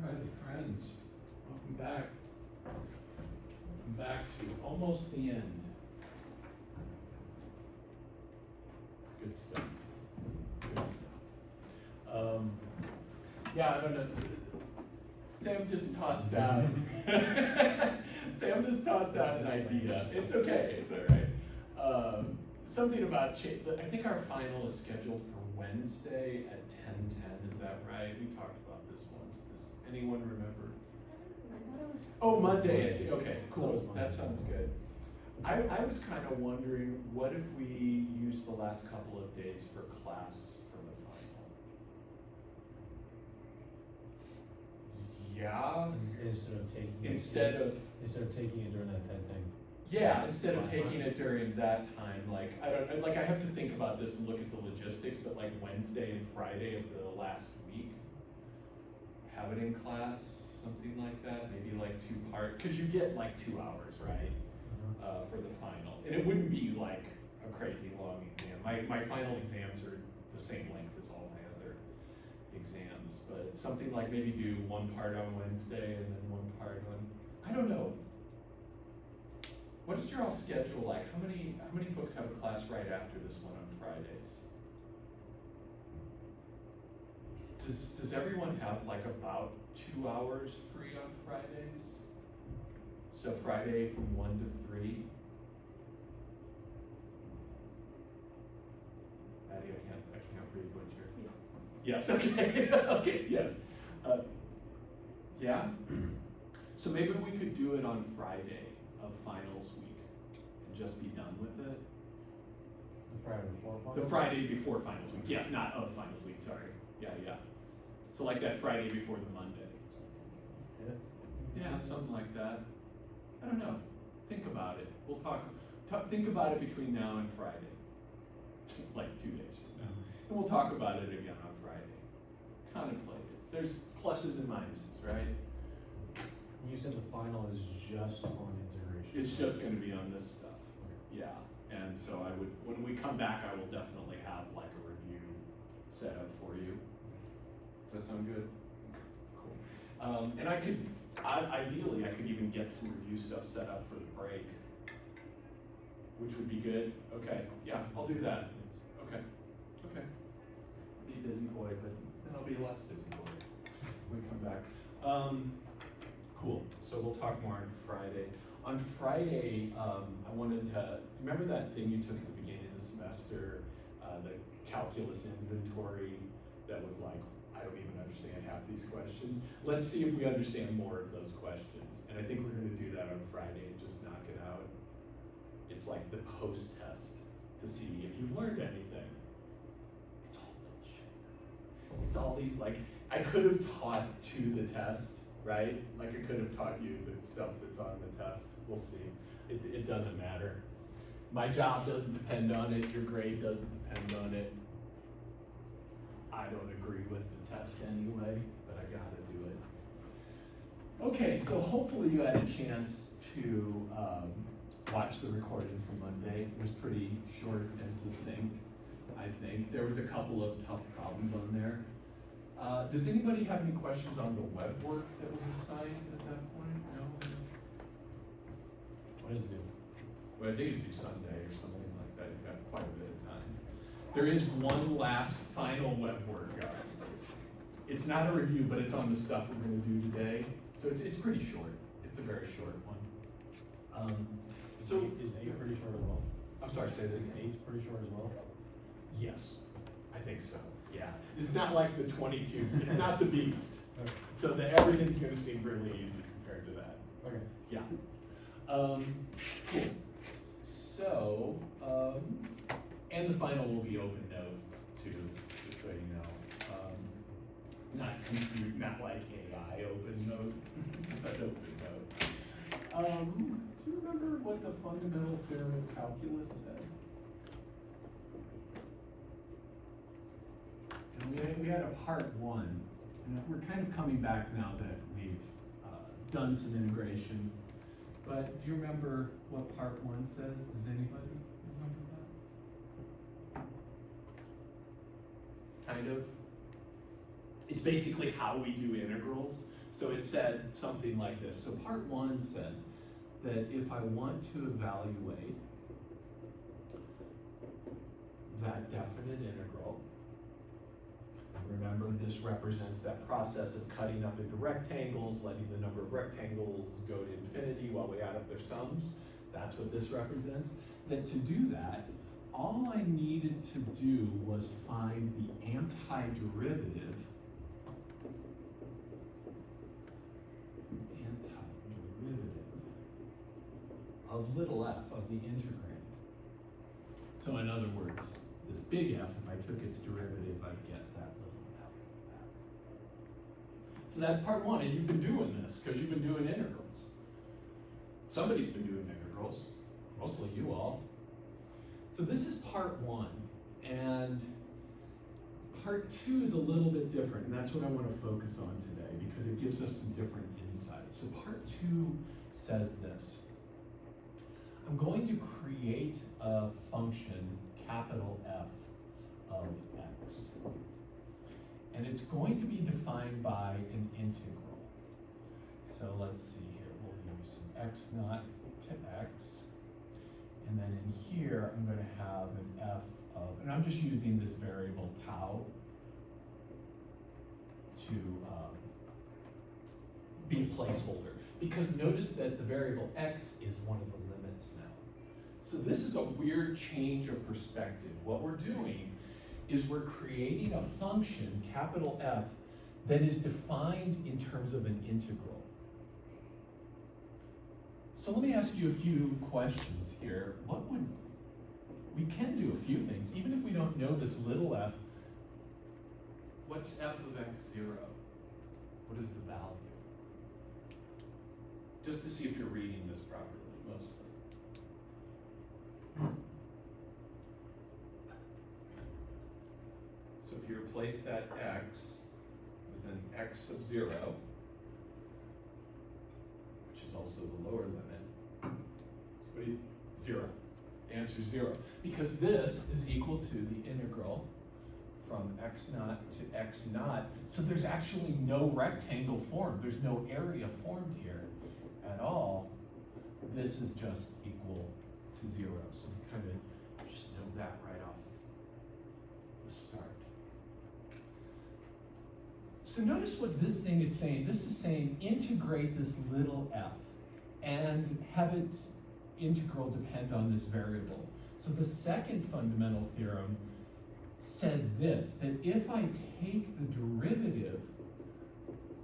Alrighty, friends, welcome back. Welcome back to almost the end. It's good stuff. Good stuff. Yeah, I don't know. Sam just tossed out. Sam just tossed out an idea. It's okay. It's all right. Something about I think our final is scheduled for Wednesday at 10:10. Is that right? We talked about this once. Does anyone remember? Oh, Monday. Okay, cool. That sounds good. I was kind of wondering, what if we use the last couple of days for class for the final? Yeah. Instead of taking it during that 10 thing. Yeah, instead of taking it during that time, like I have to think about this and look at the logistics, but like Wednesday and Friday of the last week, have it in class, something like that, maybe like 2 part, because you get like 2 hours, right? For the final, and it wouldn't be like a crazy long exam. My final exams are the same length as all my other exams, but something like maybe do 1 part on Wednesday and then 1 part on, I don't know. What is your all schedule like? How many folks have a class right after this one on Fridays? Does everyone have like about 2 hours free on Fridays? So Friday from 1 to 3. Maddie, I can't read what you're. Yes. Okay. Okay. Yes. Yeah. So maybe we could do it on Friday of finals week and just be done with it. The Friday before finals? The Friday before finals week. Yes, not of finals week. Sorry. Yeah. So like that Friday before the Monday. 5th? Yeah, something like that. I don't know. Think about it. We'll talk. Think about it between now and Friday, like 2 days from now, and we'll talk about it again on Friday. Contemplate it. There's pluses and minuses, right? You said the final is just on integration. It's just going to be on this stuff. Okay. Yeah, and so I would, when we come back, I will definitely have like a review set up for you. Does that sound good? Cool. And I could. Ideally, I could even get some review stuff set up for the break, which would be good. Okay, yeah, I'll do that. Okay. Be a busy boy, but then I'll be a less busy boy when we come back. Cool, so we'll talk more on Friday. On Friday, I wanted to, remember that thing you took at the beginning of the semester, the calculus inventory that was like, I don't even understand half these questions. Let's see if we understand more of those questions. And I think we're gonna do that on Friday and just knock it out. It's like the post-test to see if you've learned anything. It's all bullshit. It's all these like, I could have taught to the test, right? Like I could have taught you the stuff that's on the test. We'll see. It doesn't matter. My job doesn't depend on it. Your grade doesn't depend on it. I don't agree with the test anyway, but I gotta do it. Okay, so hopefully you had a chance to watch the recording from Monday. It was pretty short and succinct, I think. There was a couple of tough problems on there. Does anybody have any questions on the web work that was assigned at that point? No? What does it do? Well, I think it's due Sunday or something like that. You've got quite a bit of time. There is one last final web work. It's not a review, but it's on the stuff we're going to do today. So it's pretty short. It's a very short one. Is 8 pretty short as well? I'm sorry, say this. Is 8 pretty short as well? Yes, I think so. Yeah, it's not like the 22. It's not the beast. Okay. So everything's going to seem really easy compared to that. Okay. Yeah. Cool. So, and the final will be open note too, just so you know. Not like AI open note, but open note. Do you remember what the fundamental theorem of calculus said? And we had a part 1, and we're kind of coming back now that we've done some integration. But do you remember what part 1 says? Does anybody remember that? Kind of. It's basically how we do integrals. So it said something like this. So part one said that if I want to evaluate that definite integral, remember this represents that process of cutting up into rectangles, letting the number of rectangles go to infinity while we add up their sums. That's what this represents. That to do that, all I needed to do was find the antiderivative of little f, of the integrand. So in other words, this big F, if I took its derivative, I'd get that little f. So that's part one, and you've been doing this because you've been doing integrals. Somebody's been doing integrals, mostly you all. So this is part one, and part two is a little bit different, and that's what I want to focus on today because it gives us some different insights. So part two says this. I'm going to create a function, capital F of x. And it's going to be defined by an integral. So let's see here, we'll use some x naught to x. And then in here, I'm going to have an f of, and I'm just using this variable tau to be a placeholder. Because notice that the variable x is one of the limits now. So this is a weird change of perspective. What we're doing is we're creating a function, capital F, that is defined in terms of an integral. So let me ask you a few questions here. We can do a few things. Even if we don't know this little f, what's f of x0? What is the value? Just to see if you're reading this properly, mostly. So if you replace that x with an x of 0, which is also the lower limit, so what do you, 0. The answer is 0. Because this is equal to the integral from x naught to x naught. So there's actually no rectangle formed. There's no area formed here at all. This is just equal to 0. So we kind of just know that right off the start. So notice what this thing is saying. This is saying integrate this little f and have its integral depend on this variable. So the second fundamental theorem says this, that if I take the derivative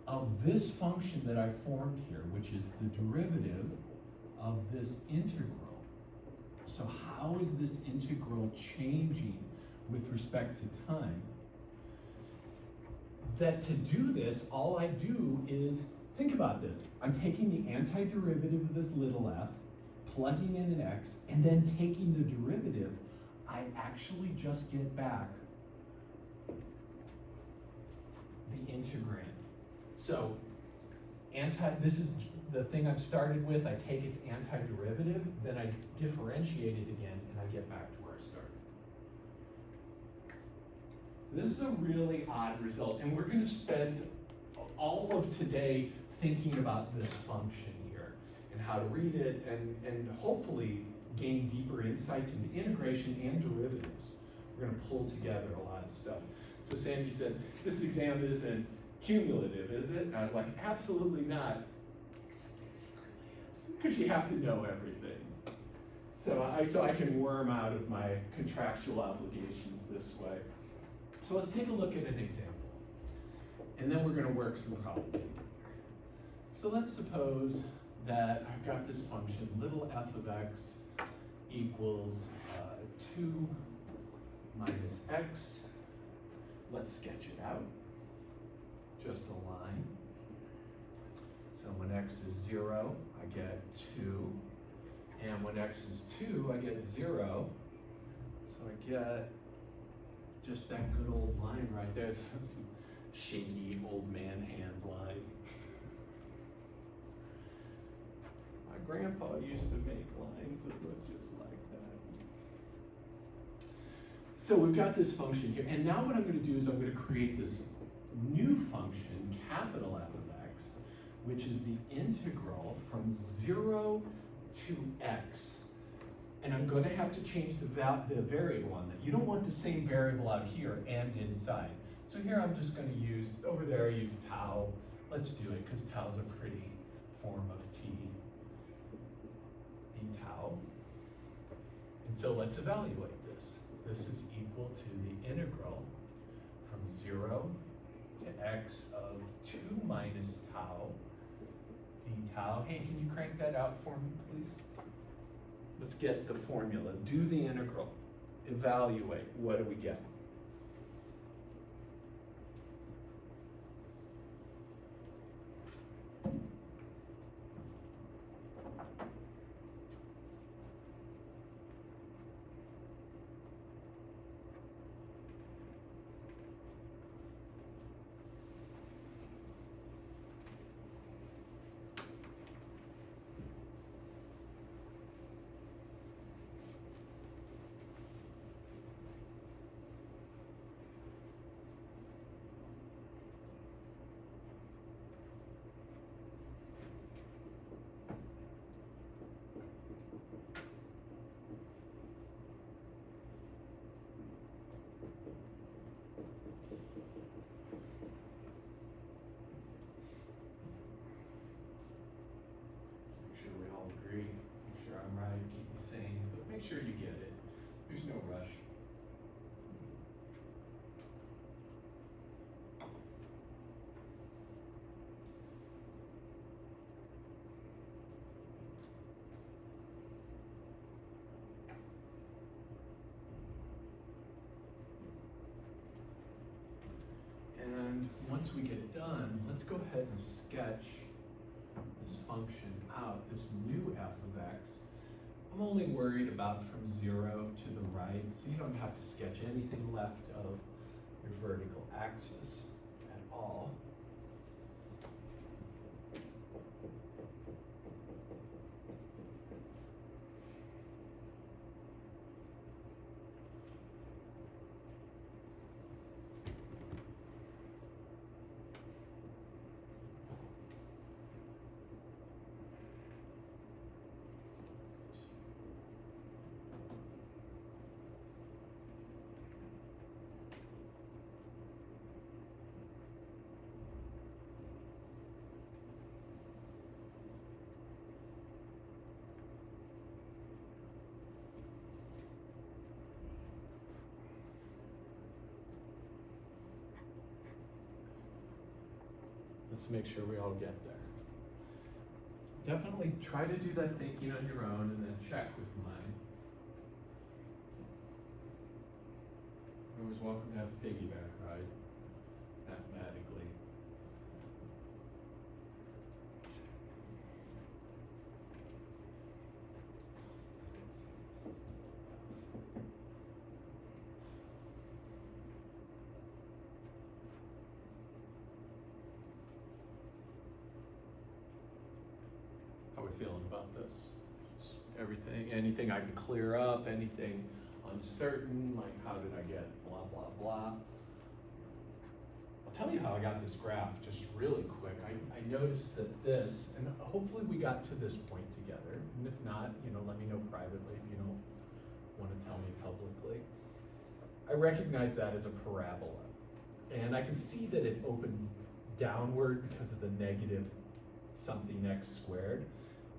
of this function that I formed here, which is the derivative of this integral, so how is this integral changing with respect to time? That to do this, all I do is, think about this. I'm taking the antiderivative of this little f, plugging in an x, and then taking the derivative. I actually just get back the integrand. So, this is the thing I've started with. I take its antiderivative, then I differentiate it again, and I get back to where I started. So this is a really odd result, and we're going to spend all of today thinking about this function here and how to read it, and hopefully gain deeper insights into integration and derivatives. We're going to pull together a lot of stuff. So Sandy said, this exam isn't cumulative, is it? And I was like, absolutely not, except it secretly is, because you have to know everything. So I can worm out of my contractual obligations this way. So let's take a look at an example. And then we're going to work some problems together. So let's suppose that I've got this function, little f of x equals 2 minus x. Let's sketch it out. Just a line. So when x is 0, I get 2. And when x is 2, I get 0. So I get just that good old line right there. It's some shaky old man hand line. My grandpa used to make lines that look just like that. So we've got this function here, and now what I'm going to do is I'm going to create this new function, capital F of x, which is the integral from 0 to x. And I'm going to have to change the variable on that. You don't want the same variable out here and inside. So here I'm just going to use, over there I use tau. Let's do it because tau is a pretty form of t. d tau. And so let's evaluate this. This is equal to the integral from 0 to x of 2 minus tau d tau. Hey, can you crank that out for me, please? Let's get the formula. Do the integral. Evaluate. What do we get? Agree. Make sure I'm right, keep me sane, but make sure you get it. There's no rush. And once we get done, let's go ahead and sketch this function out, this new f of x. I'm only worried about from 0 to the right, so you don't have to sketch anything left of your vertical axis at all. Let's make sure we all get there. Definitely try to do that thinking on your own and then check with mine. You're always welcome to have a piggyback ride, mathematically. How are we feeling about this? Just everything, anything I can clear up, anything uncertain, like how did I get blah, blah, blah. I'll tell you how I got this graph just really quick. I noticed that this, and hopefully we got to this point together, and if not, let me know privately if you don't want to tell me publicly. I recognize that as a parabola, and I can see that it opens downward because of the negative something x squared.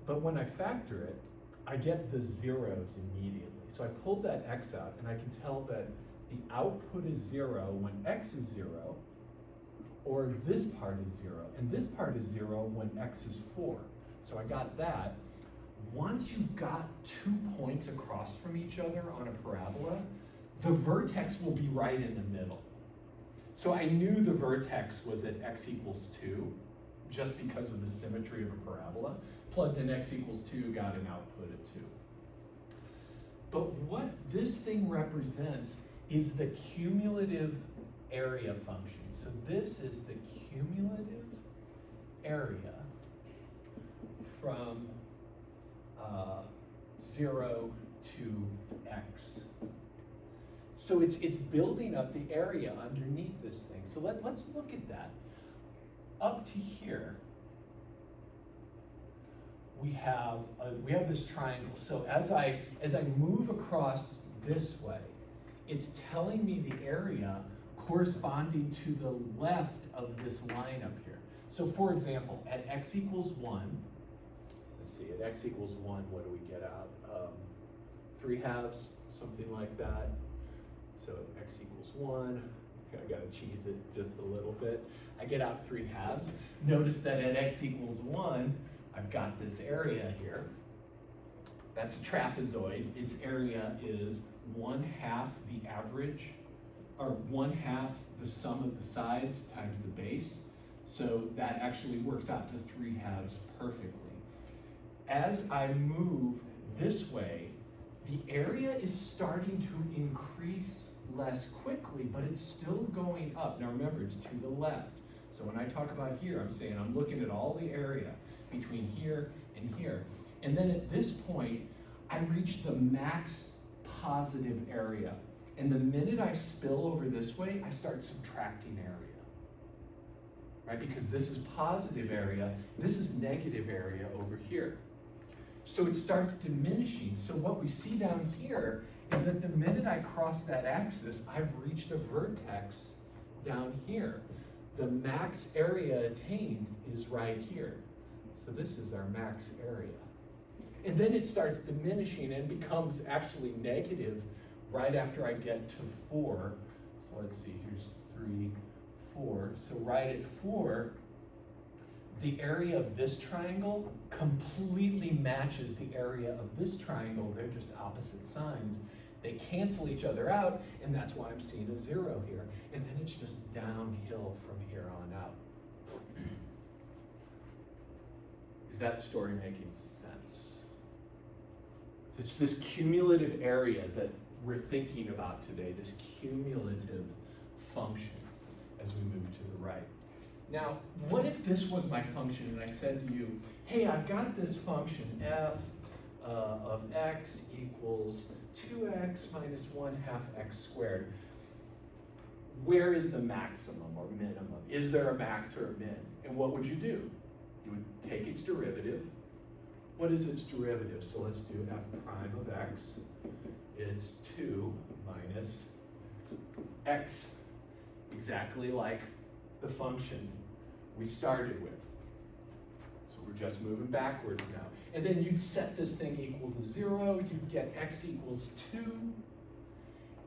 But when I factor it, I get the zeros immediately. So I pulled that x out, and I can tell that the output is 0 when x is 0, or this part is 0, and this part is 0 when x is 4. So I got that. Once you've got 2 points across from each other on a parabola, the vertex will be right in the middle. So I knew the vertex was at x equals 2, just because of the symmetry of a parabola. Plugged in x equals 2, got an output at 2. But what this thing represents is the cumulative area function. So this is the cumulative area from 0 to x. So it's building up the area underneath this thing. So let's look at that. Up to here, we have this triangle. So as I move across this way, it's telling me the area corresponding to the left of this line up here. So for example, at x equals 1, let's see, at x equals 1, what do we get out? 3/2, something like that. So at x equals 1, okay, I gotta cheese it just a little bit. I get out 3/2. Notice that at x equals 1, I've got this area here. That's a trapezoid. Its area is 1/2 the average, or 1/2 the sum of the sides times the base. So that actually works out to 3/2 perfectly. As I move this way, the area is starting to increase less quickly, but it's still going up. Now remember, it's to the left. So when I talk about here, I'm saying I'm looking at all the area between here and here. And then at this point, I reach the max positive area. And the minute I spill over this way, I start subtracting area, right? Because this is positive area, this is negative area over here. So it starts diminishing. So what we see down here is that the minute I cross that axis, I've reached a vertex down here. The max area attained is right here. So this is our max area. And then it starts diminishing and becomes actually negative right after I get to 4. So let's see, here's 3, 4. So right at 4, the area of this triangle completely matches the area of this triangle. They're just opposite signs. They cancel each other out, and that's why I'm seeing a 0 here. And then it's just downhill from here on out. Is that story making sense? It's this cumulative area that we're thinking about today, this cumulative function as we move to the right. Now, what if this was my function and I said to you, hey, I've got this function f of x equals 2x minus 1/2 x squared. Where is the maximum or minimum? Is there a max or a min? And what would you do? You would take its derivative. What is its derivative? So let's do f prime of x. It's 2 minus x, exactly like the function we started with. So we're just moving backwards now. And then you'd set this thing equal to 0, you'd get x equals 2,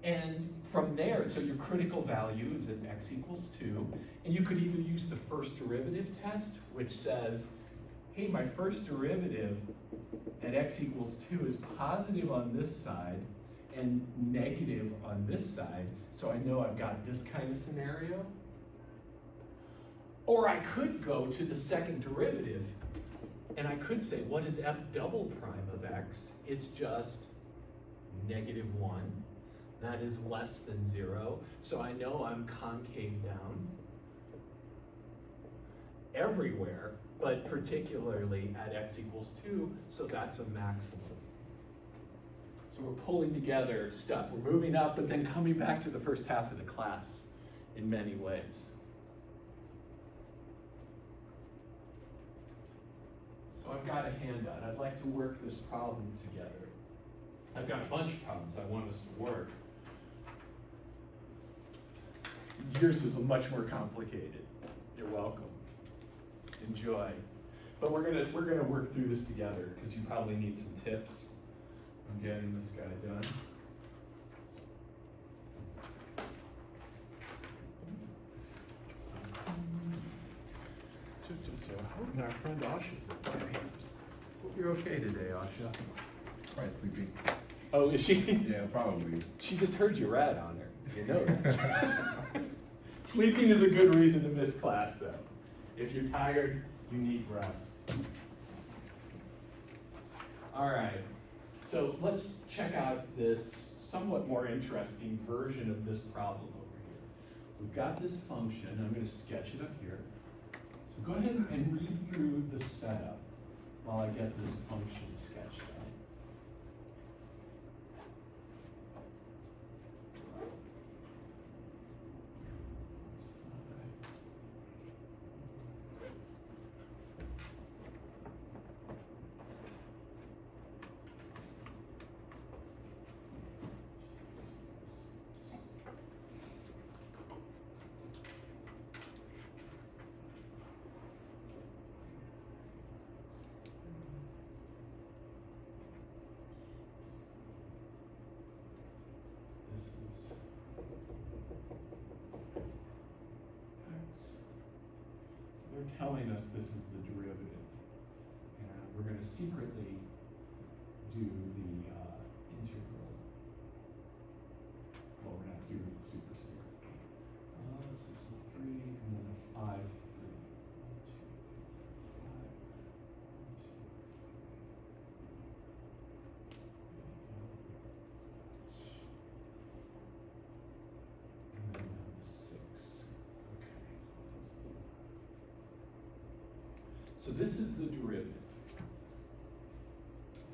and from there, so your critical value is at x equals 2, and you could either use the first derivative test, which says, hey, my first derivative at x equals 2 is positive on this side and negative on this side, so I know I've got this kind of scenario. Or I could go to the second derivative, and I could say, what is f double prime of x? It's just -1. That is less than 0, so I know I'm concave down everywhere, but particularly at x equals 2, so that's a maximum. So we're pulling together stuff. We're moving up, but then coming back to the first half of the class in many ways. So I've got a handout. I'd like to work this problem together. I've got a bunch of problems I want us to work. Yours is much more complicated. You're welcome. Enjoy. But we're gonna work through this together because you probably need some tips on getting this guy done. Hope our friend Asha's okay. Hope you're okay today, Asha. Probably sleeping. Oh, is she? Yeah, probably. She just heard you rat on her. You know that. Sleeping is a good reason to miss class, though. If you're tired, you need rest. All right, so let's check out this somewhat more interesting version of this problem over here. We've got this function. I'm going to sketch it up here. So go ahead and read through the setup while I get this function sketched out. they're telling us this is the derivative. And we're gonna secretly do the integral. Well, we're not doing it super secret. Let's see, so 3 and then a 5, 3. 1, 2, 5, 1, 2, 3. And then down to 6. Okay, so let's do that. So this is the derivative.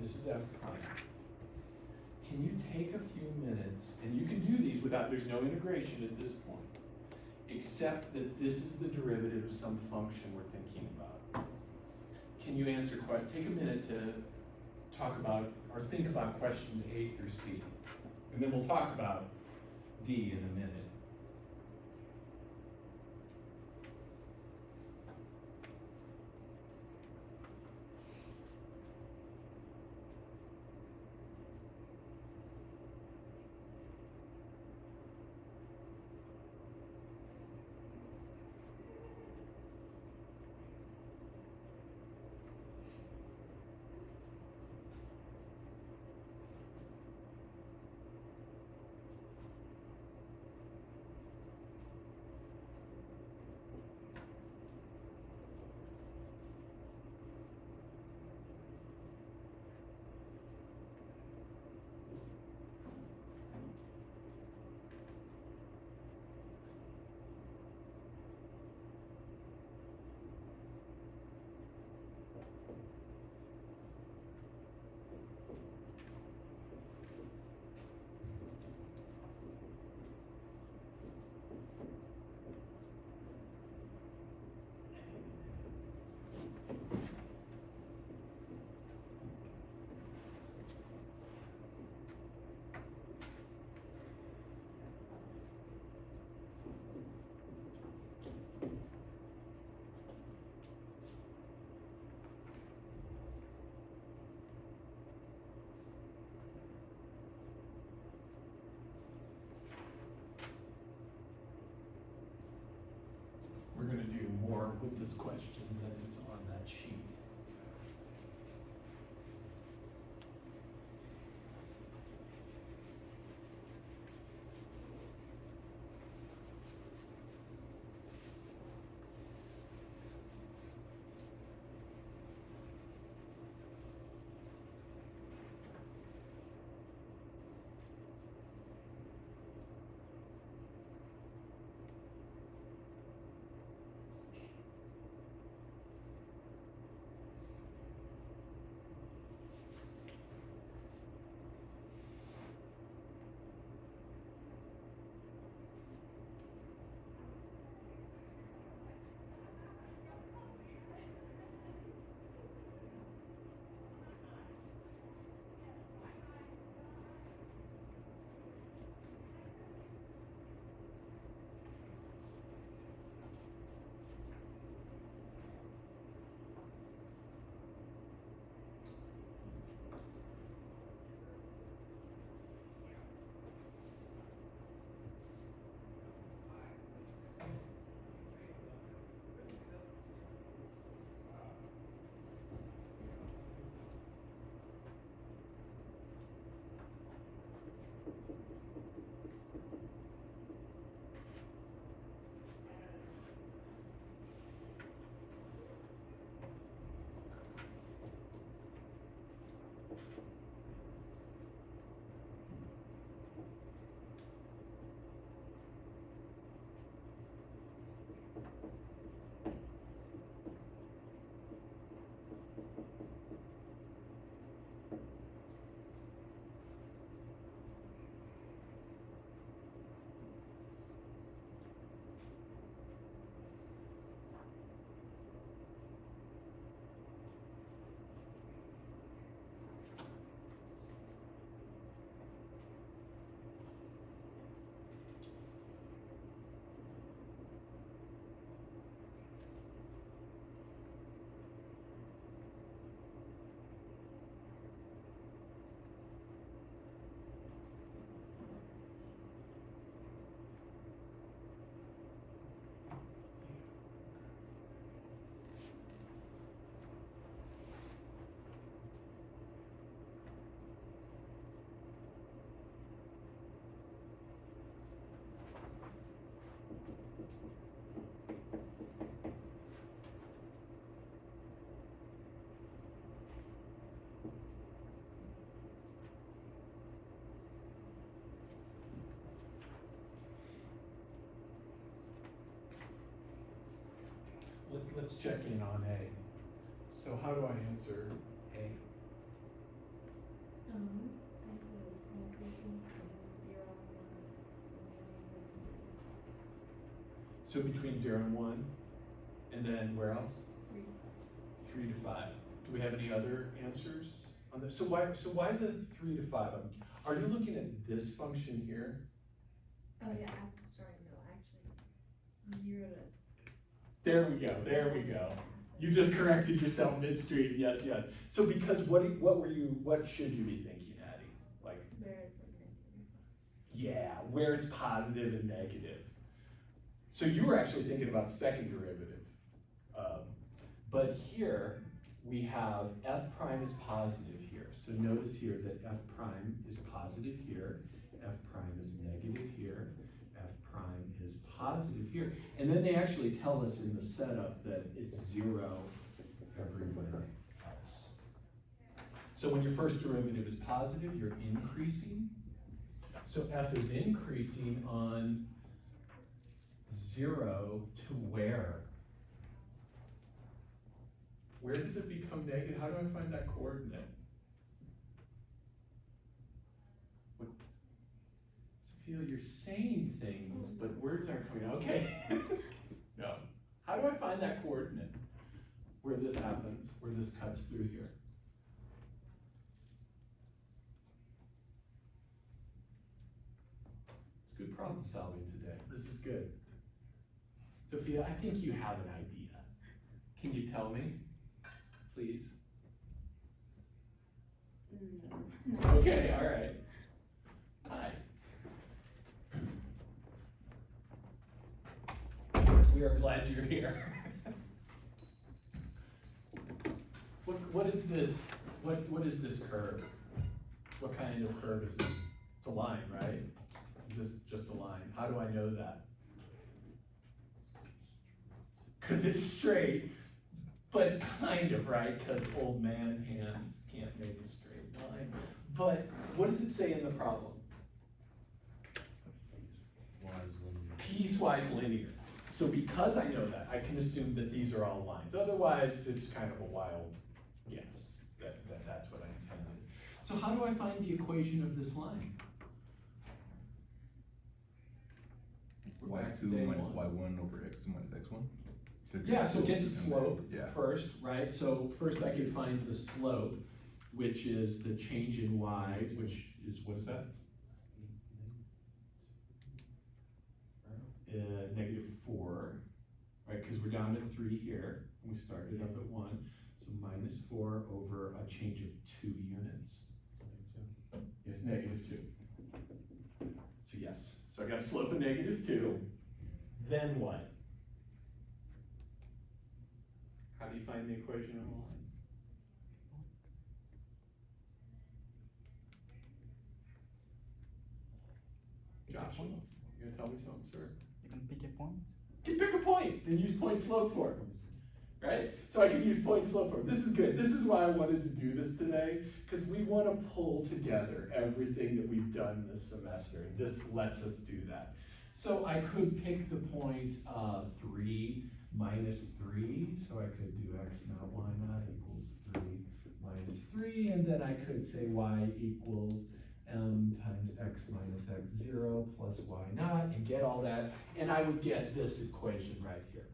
This is f prime. Can you take a few minutes, and you can do these without, there's no integration at this point, except that this is the derivative of some function we're thinking about. Can you answer, take a minute to talk about, or think about questions A through C. And then we'll talk about D in a minute. We're going to do more with this question than is on that sheet. let's check in on A. So how do I answer A? Actually, it's increasing from 0 and 1, So between 0 and 1, and then where else? 3. 3 to 5. Do we have any other answers on this? So why the 3 to 5? Are you looking at this function here? Oh yeah, sorry, no, actually, 0 to. There we go. You just corrected yourself midstream. Yes. So because what should you be thinking, Addie? Like, Where it's like negative. yeah, where it's positive and negative. So you were actually thinking about second derivative. But here we have f prime is positive here. So notice here that f prime is positive here, f prime is negative here, f prime is positive here. And then they actually tell us in the setup that it's 0 everywhere else. So when your first derivative is positive, you're increasing. So f is increasing on 0 to where? Where does it become negative? How do I find that coordinate? What? Sophia, you're saying things, but words aren't coming out. Okay. No. How do I find that coordinate? Where this happens, where this cuts through here? It's good problem solving today. This is good. Sophia, I think you have an idea. Can you tell me, please? No. Okay, all right. Hi. We are glad you're here. What is this? What is this curve? What kind of curve is this? It's a line, right? Is this just a line? How do I know that? Because it's straight, but kind of, right? Because old man hands can't make a straight line. But what does it say in the problem? Piecewise linear. So because I know that, I can assume that these are all lines. Otherwise, it's kind of a wild guess that that's what I intended. So how do I find the equation of this line? We're back to y2 day minus one. y1 over x2 minus x1. Yeah, so get the slope Yeah. first, right? So first I could find the slope, which is the change in y, which is, what is that? -4, right? Because we're down to 3 here, and we started up at 1. So -4 over a change of 2 units. Yes, -2. So yes, so I got a slope of -2. Then what? How do you find the equation of a line? Josh, you gonna tell me something, sir? You can pick a point. You pick a point and use point slope form, right? So I can use point slope form. This is good. This is why I wanted to do this today, because we want to pull together everything that we've done this semester. This lets us do that. So I could pick the point 3 minus 3. So I could do x naught y naught equals 3 minus 3. And then I could say y equals m times x minus x0 plus y naught, and get all that, and I would get this equation right here.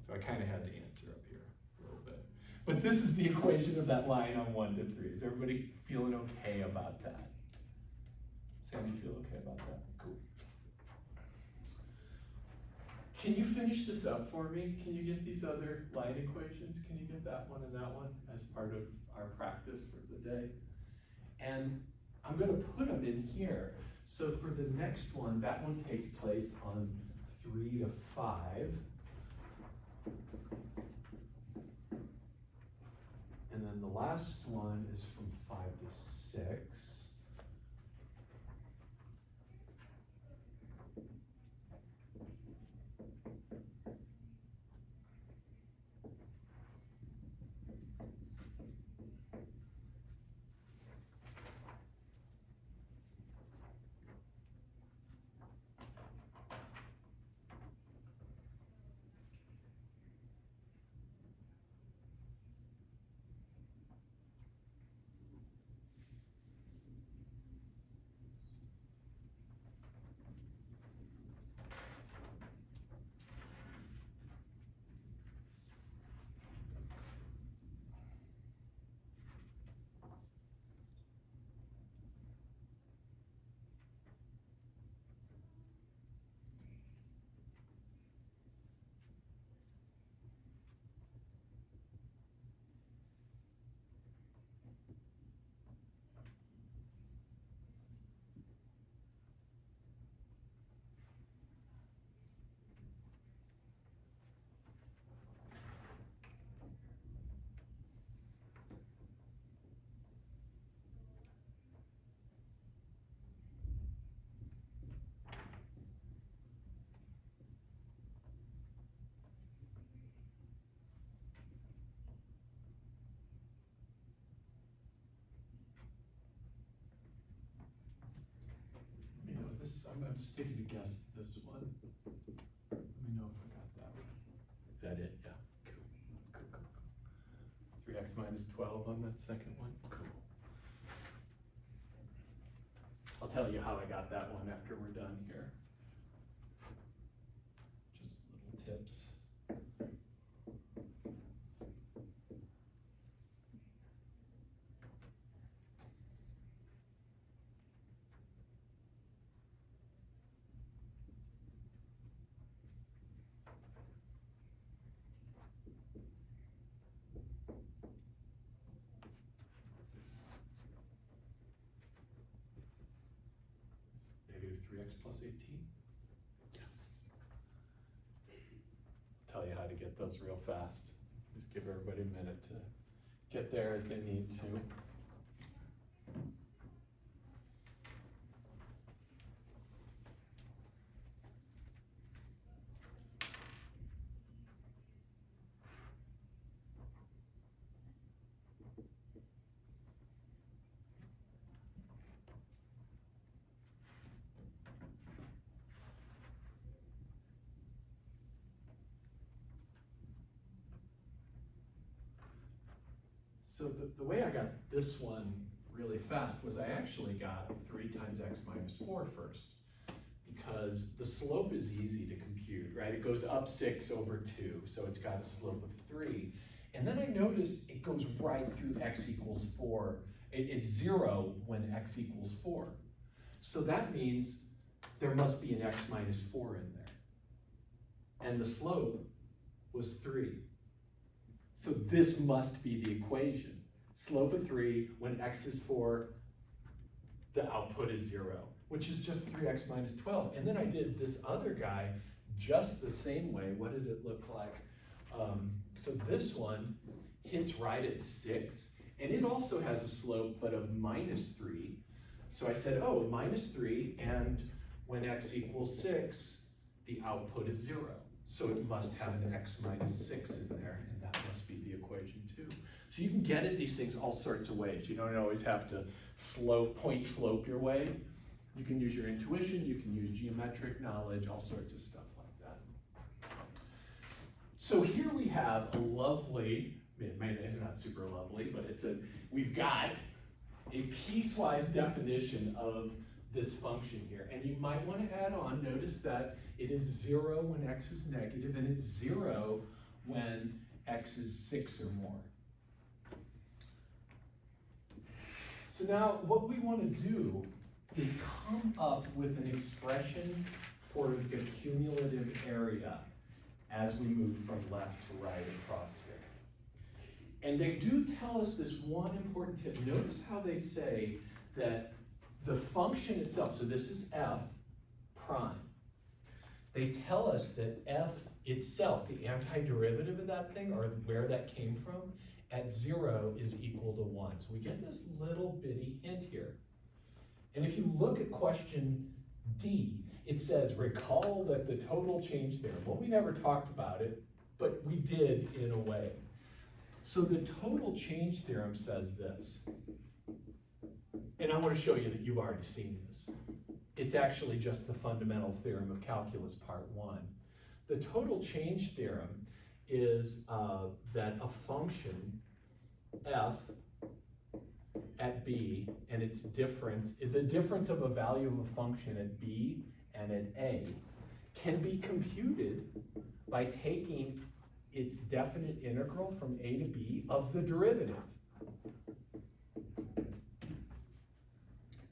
So I kind of had the answer up here a little bit. But this is the equation of that line on 1 to 3. Is everybody feeling okay about that? Sam, you feel okay about that? Cool. Can you finish this up for me? Can you get these other line equations? Can you get that one and that one as part of our practice for the day? And I'm going to put them in here. So for the next one, that one takes place on 3 to 5. And then the last one is from 5 to 6. I'm just taking a guess at this one. Let me know if I got that one. Is that it? Yeah. Cool. 3x minus 12 on that second one. Cool. I'll tell you how I got that one after we're done here. Just little tips. Negative 3x plus 18. Yes. Tell you how to get those real fast. Just give everybody a minute to get there as they need to. So the way I got this one really fast was I actually got 3 times x minus 4 first, because the slope is easy to compute, right? It goes up 6 over 2, so it's got a slope of 3. And then I noticed it goes right through x equals 4. It's 0 when x equals 4. So that means there must be an x minus 4 in there. And the slope was 3. So this must be the equation. Slope of 3, when x is 4, the output is 0, which is just 3x minus 12. And then I did this other guy just the same way. What did it look like? So this one hits right at 6, and it also has a slope, but of minus 3. So I said, oh, minus 3, and when x equals 6, the output is 0. So it must have an x minus 6 in there, and that must be the equation too. So you can get at these things all sorts of ways. You don't always have to point slope your way. You can use your intuition, you can use geometric knowledge, all sorts of stuff like that. So here we have a lovely, it's not super lovely, but we've got a piecewise definition of this function here. And you might want to add on, notice that it is 0 when x is negative, and it's 0 when x is 6 or more. So now what we want to do is come up with an expression for the cumulative area as we move from left to right across here. And they do tell us this one important tip. Notice how they say that the function itself, so this is f prime. They tell us that f itself, the antiderivative of that thing, or where that came from, at 0 is equal to 1. So we get this little bitty hint here. And if you look at question D, it says, recall that the total change theorem. Well, we never talked about it, but we did in a way. So the total change theorem says this. And I want to show you that you've already seen this. It's actually just the fundamental theorem of calculus part 1. The total change theorem is that a function f at b and its difference, the difference of a value of a function at b and at a can be computed by taking its definite integral from a to b of the derivative.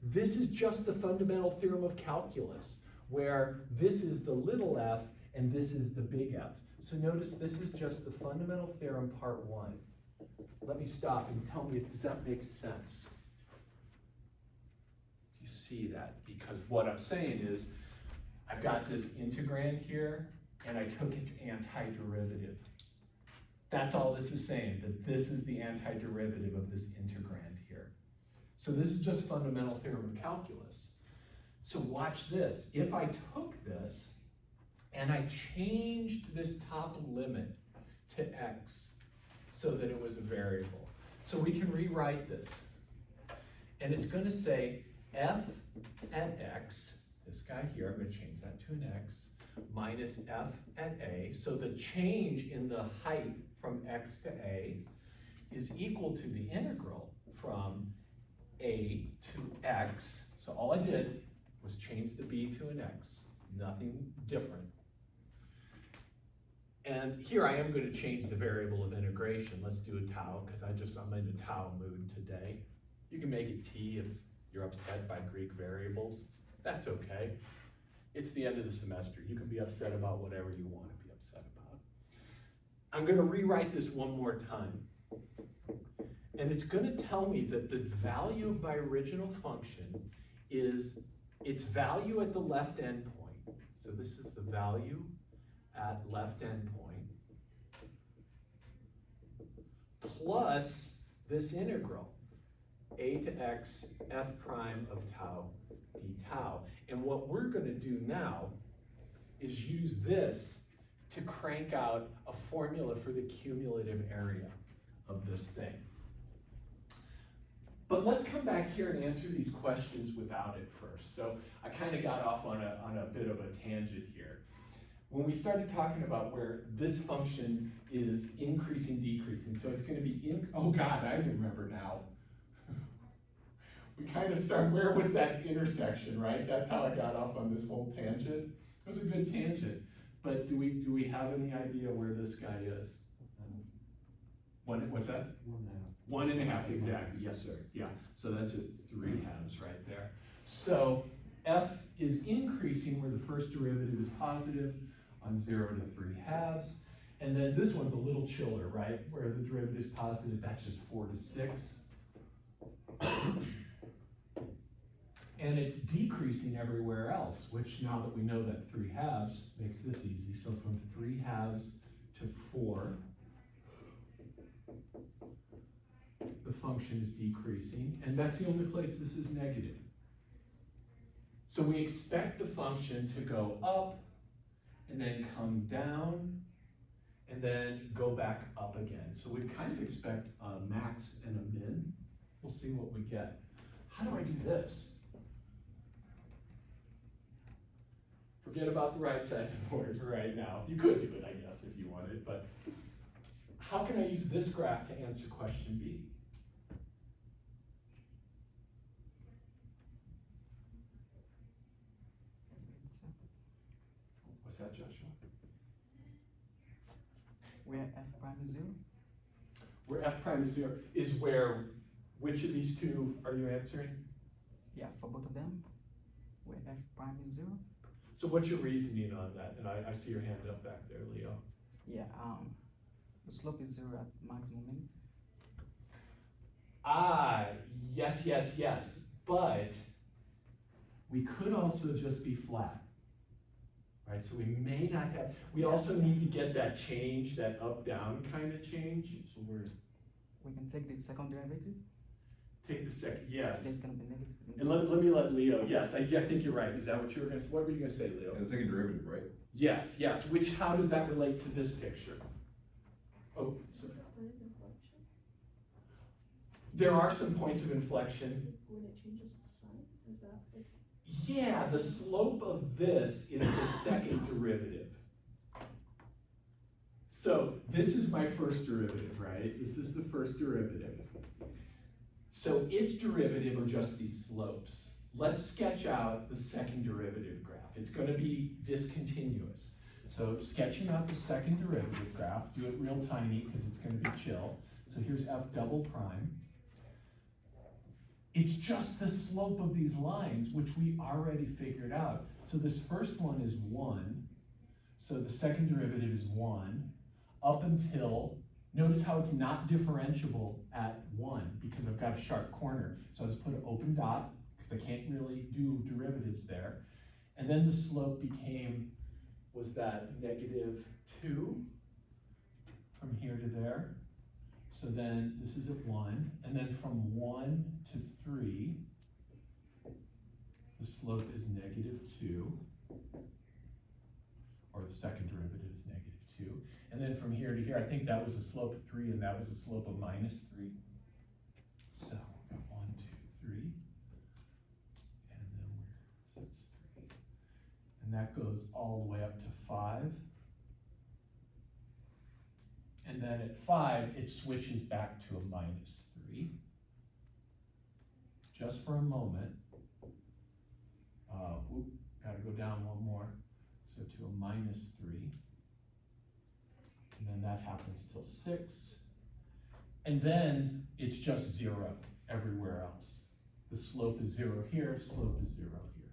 This is just the fundamental theorem of calculus, where this is the little f and this is the big F. So notice this is just the fundamental theorem part 1. Let me stop and tell me if does that make sense. You see that? Because what I'm saying is I've got this integrand here and I took its antiderivative. That's all this is saying, that this is the antiderivative of this integrand here. So this is just fundamental theorem of calculus. So watch this. If I took this and I changed this top limit to x so that it was a variable, so we can rewrite this. And it's going to say f at x this guy here, I'm gonna change that to an x, minus f at a. So the change in the height from x to a is equal to the integral from a to x. So all I did was change the b to an x, nothing different. And here I am going to change the variable of integration. Let's do a tau, because I'm in a tau mood today. You can make it t if you're upset by Greek variables. That's okay. It's the end of the semester. You can be upset about whatever you want to be upset about. I'm going to rewrite this one more time. And it's going to tell me that the value of my original function is its value at the left endpoint. So this is the value at left endpoint, plus this integral, a to x f prime of tau d tau. And what we're going to do now is use this to crank out a formula for the cumulative area of this thing. But let's come back here and answer these questions without it first. So I kind of got off on a bit of a tangent here. When we started talking about where this function is increasing, decreasing, so it's going to be oh God, I remember now. We kind of start, where was that intersection, right? That's how I got off on this whole tangent. It was a good tangent. But do we have any idea where this guy is? What's that? 1.5. 1.5, exactly, yes sir, yeah. So that's at 3 halves right there. So f is increasing where the first derivative is positive on 0 to 3 halves. And then this one's a little chiller, right? Where the derivative is positive, that's just 4 to 6. And it's decreasing everywhere else, which now that we know that 3 halves makes this easy. So from 3 halves to 4, the function is decreasing, and that's the only place this is negative. So we expect the function to go up, and then come down, and then go back up again. So we kind of expect a max and a min. We'll see what we get. How do I do this? Forget about the right side of the board for right now. You could do it, I guess, if you wanted, but how can I use this graph to answer question B? What's that, Joshua? Where f prime is 0? Where f prime is 0 is where, which of these two are you answering? Yeah, for both of them. Where f prime is 0? So what's your reasoning on that? And I see your hand up back there, Leo. Yeah, the slope is 0 at maximum min. Ah, yes. But we could also just be flat. Right, so we may not have, we also need to get that change, that up-down kind of change. So We can take the second derivative. take the second, yes. Then it's gonna be negative. And let me let Leo, yes, I think you're right. Is that what you were gonna say? What were you gonna say, Leo? Yeah, the second derivative, right? Yes, which, how does that relate to this picture? Oh, sorry. Inflection, There are some points of inflection. when it changes the sign, is that it? Yeah, the slope of this is the second derivative. So this is my first derivative, right? This is the first derivative. So its derivative are just these slopes. Let's sketch out the second derivative graph. It's going to be discontinuous. So sketching out the second derivative graph, do it real tiny because it's going to be chill. So here's f double prime. It's just the slope of these lines, which we already figured out. So this first one is 1. So the second derivative is 1 up until, notice how it's not differentiable at 1 because I've got a sharp corner. So I just put an open dot because I can't really do derivatives there. And then the slope was that -2 from here to there. So then this is at 1, and then from 1 to 3, the slope is -2, or the second derivative is -2. And then from here to here, I think that was a slope of 3, and that was a slope of -3. So 1, 2, 3, and then so it's 3. and that goes all the way up to 5. And then at 5, it switches back to a -3. Just for a moment. Gotta go down one more. So to a -3. And then that happens till 6. And then it's just 0 everywhere else. The slope is 0 here, slope is 0 here.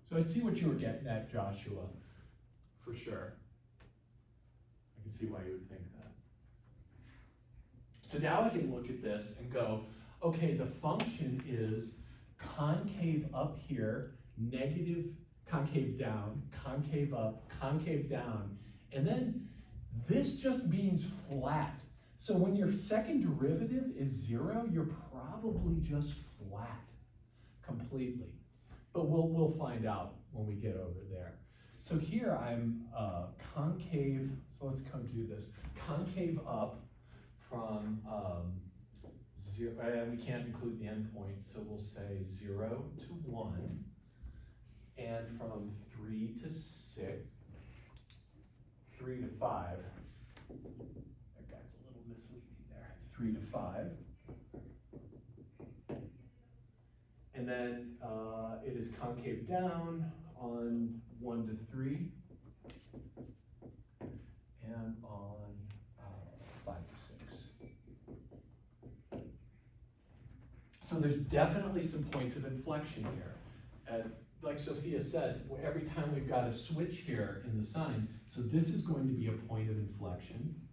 So I see what you were getting at, Joshua, for sure. I can see why you would think that. So now I can look at this and go, okay, the function is concave up here, negative, concave down, concave up, concave down, and then this just means flat. So when your second derivative is 0, you're probably just flat completely. But we'll find out when we get over there. So here I'm concave, so let's come do this. Concave up from 0, and we can't include the endpoints, so we'll say 0 to 1, and from 3 to 6, 3 to 5, that guy's a little misleading there, 3 to 5. And then it is concave down on 1 to 3, and on 5 to 6. So there's definitely some points of inflection here. And like Sophia said, every time we've got a switch here in the sign, so this is going to be a point of inflection,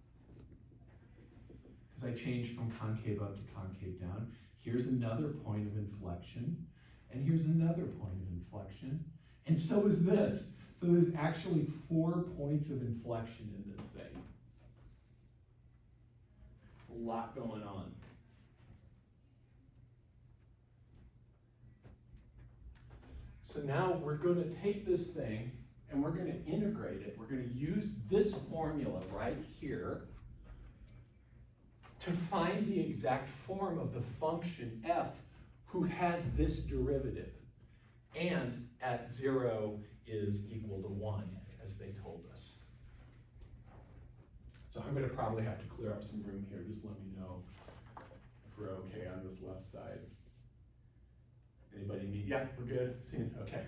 because I changed from concave up to concave down. Here's another point of inflection, and here's another point of inflection, and so is this. So there's actually 4 points of inflection in this thing. A lot going on. So now we're going to take this thing and we're going to integrate it. We're going to use this formula right here to find the exact form of the function f who has this derivative and at 0 is equal to 1, as they told us. So I'm going to probably have to clear up some room here. Just let me know if we're okay on this left side. Anybody need? Yeah, we're good. Seeing? Okay.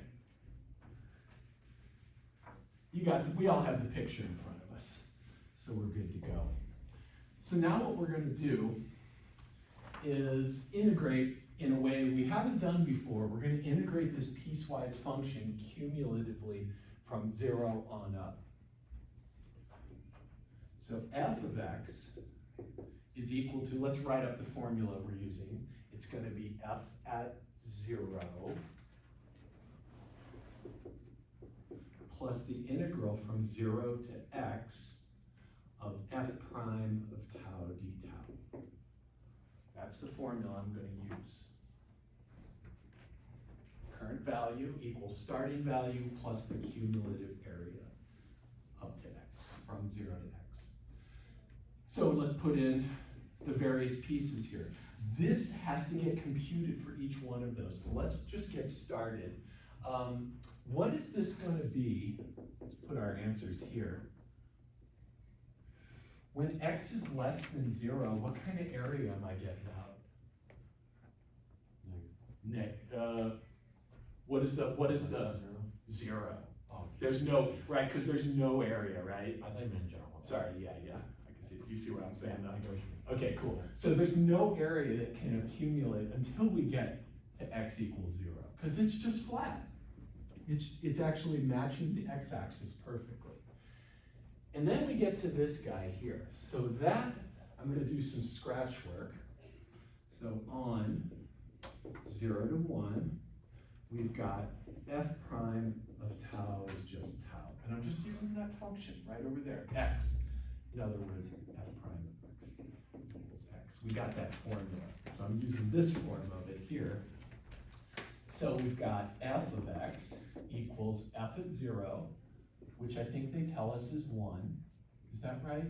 You got. We all have the picture in front of us, so we're good to go. So now what we're going to do is integrate in a way we haven't done before. We're going to integrate this piecewise function cumulatively from 0 on up. So f of x is equal to, let's write up the formula we're using. It's going to be f at 0 plus the integral from 0 to x of f prime of tau d tau. That's the formula I'm going to use. Current value equals starting value plus the cumulative area up to x, from 0 to x. So let's put in the various pieces here. This has to get computed for each one of those. So let's just get started. What is this going to be? Let's put our answers here. When x is less than 0, what kind of area am I getting out? What is the 0? Oh, There's no, right, because there's no area, right? I thought you meant general. Sorry, yeah, I can see it. Do you see what I'm saying I though? get what you mean. Okay, cool. So there's no area that can accumulate until we get to x equals 0, because it's just flat. It's actually matching the x-axis perfectly. And then we get to this guy here. So that, I'm going to do some scratch work. So on 0 to 1, we've got f prime of tau is just tau. And I'm just using that function right over there, x. In other words, f prime of x equals x. We got that formula. So I'm using this form of it here. So we've got f of x equals f at 0, which I think they tell us is 1. Is that right?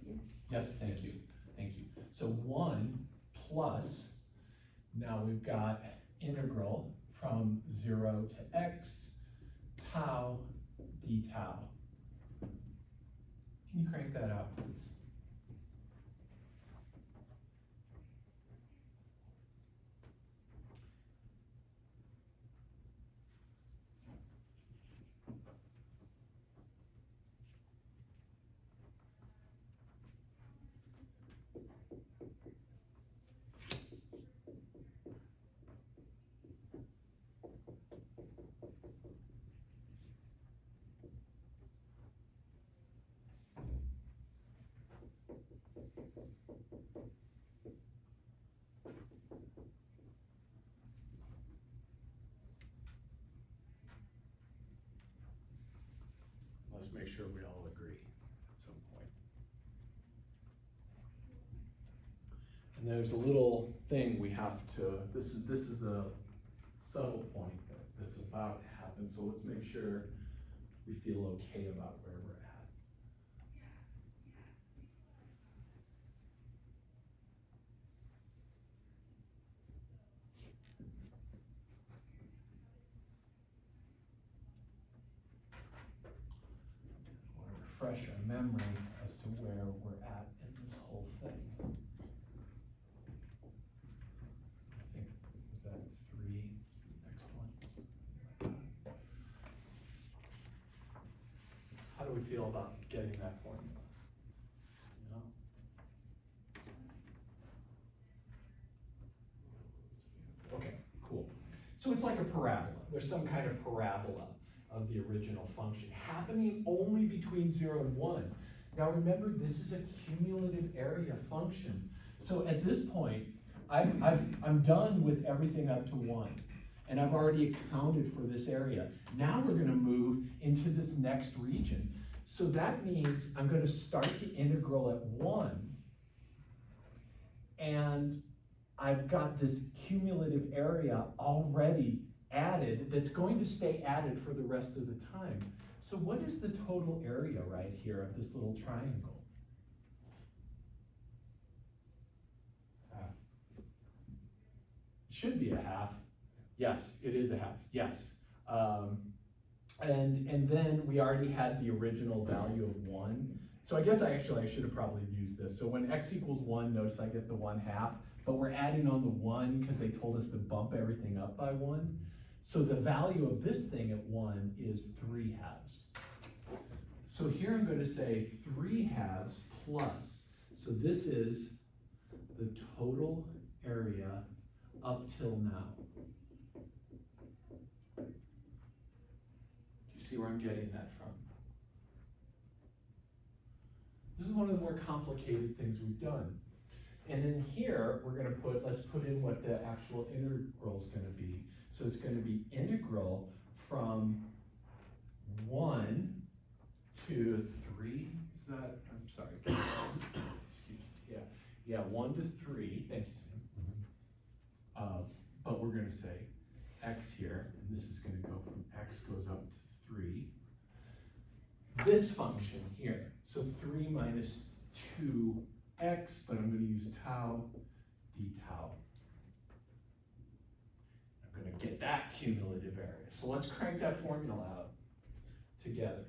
Yeah. Yes, thank you. Thank you. So 1 plus, now we've got integral from 0 to x tau d tau. Can you crank that out, please? Let's make sure we all agree at some point. And there's a little thing we have to, this is a subtle point that's about to happen, so let's make sure we feel okay about where we're at. I want to refresh our memory as to where we're at in this whole thing. I think, was that 3? Is the next one? How do we feel about getting that formula? You know? Okay, cool. So it's like a parabola. There's some kind of parabola of the original function happening only between 0 and 1. Now remember, this is a cumulative area function. So at this point, I'm done with everything up to 1. And I've already accounted for this area. Now we're going to move into this next region. So that means I'm going to start the integral at 1. And I've got this cumulative area already added that's going to stay added for the rest of the time. So what is the total area right here of this little triangle? Half. It should be a half. Yes, it is a half, yes. And then we already had the original value of 1. So I guess I should have probably used this. So when x equals 1, notice I get the 1/2, but we're adding on the 1 because they told us to bump everything up by 1. So the value of this thing at 1 is 3/2. So here I'm going to say 3/2 plus, so this is the total area up till now. Do you see where I'm getting that from? This is one of the more complicated things we've done. And then here, we're going to let's put in what the actual integral is going to be. So it's going to be integral from 1 to 3. Is that, I'm sorry. Excuse me. Yeah, 1 to 3. Thank you, Sam. But we're going to say x here, and this is going to go from x goes up to 3. This function here, so 3 minus 2x, but I'm going to use tau d tau. I'm going to get that cumulative area. So let's crank that formula out together.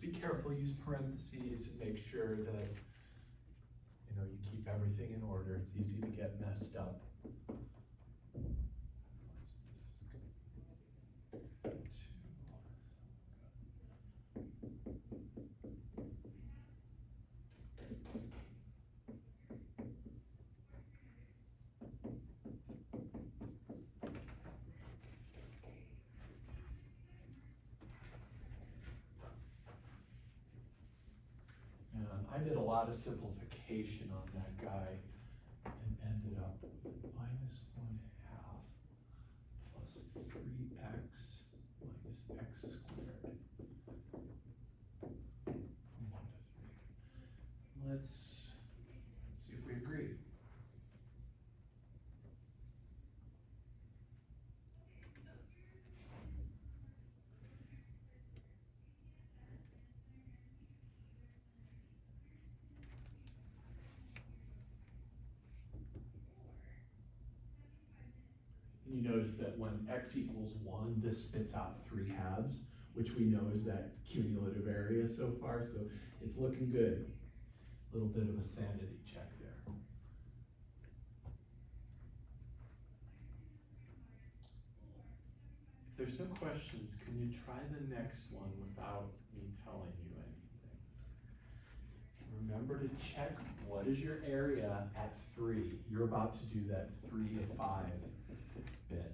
Be careful, use parentheses and make sure that you keep everything in order. It's easy to get messed up. This is I did a lot of simplification on that guy and ended up with -1/2 plus 3x minus x squared from 1 to 3. Let's see if we agree. You notice that when x equals 1, this spits out 3/2, which we know is that cumulative area so far, so it's looking good. A little bit of a sanity check there. If there's no questions, can you try the next one without me telling you anything? Remember to check what is your area at 3. You're about to do that 3 to 5 bit.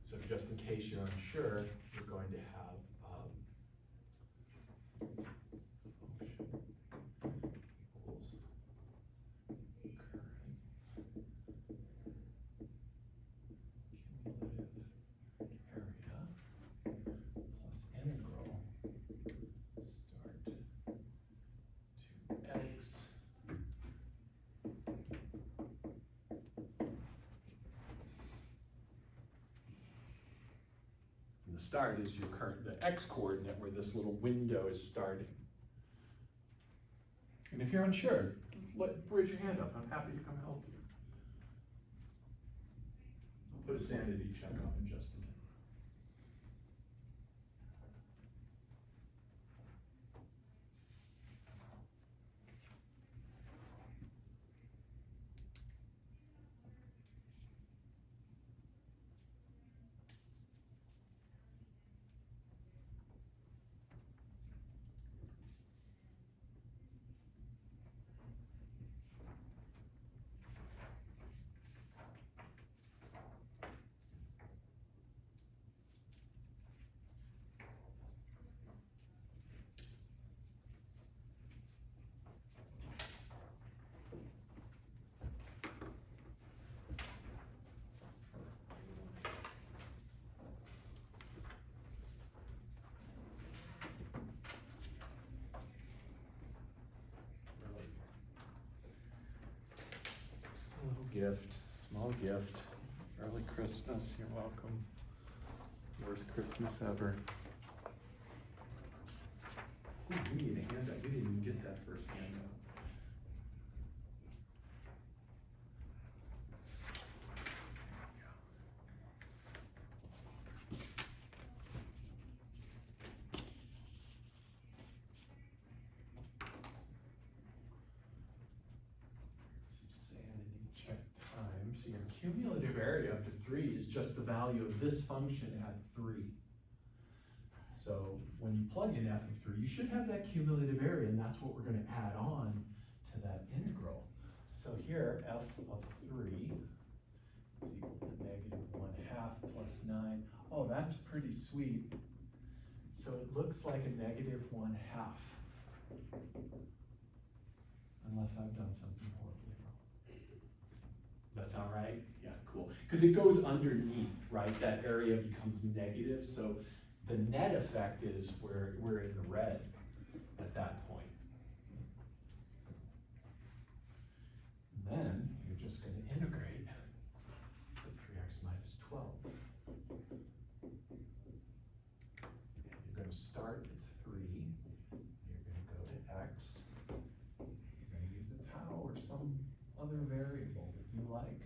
So just in case you're unsure, you're going to have function equals current cumulative area plus integral start to x and the start is your current, the x coordinate where this little window is starting. And if you're unsure, raise your hand up. I'm happy to come help you. I'll put a sanity check up in just a minute. Gift, small gift, early Christmas, you're welcome. Worst Christmas ever. Ooh, we need a handout, we didn't even get that first handout. So your cumulative area up to 3 is just the value of this function at 3. So when you plug in f of 3, you should have that cumulative area, and that's what we're going to add on to that integral. So here, f of 3 is equal to -1/2 plus 9. Oh, that's pretty sweet. So it looks like a -1/2. Unless I've done something horribly wrong. Does that sound right? Yeah, cool. Because it goes underneath, right? That area becomes negative, so the net effect is we're in the red at that point. And then you're just going to integrate the 3x minus 12. And you're going to start at 3. You're going to go to x. You're going to use a tau or some other variable that you like.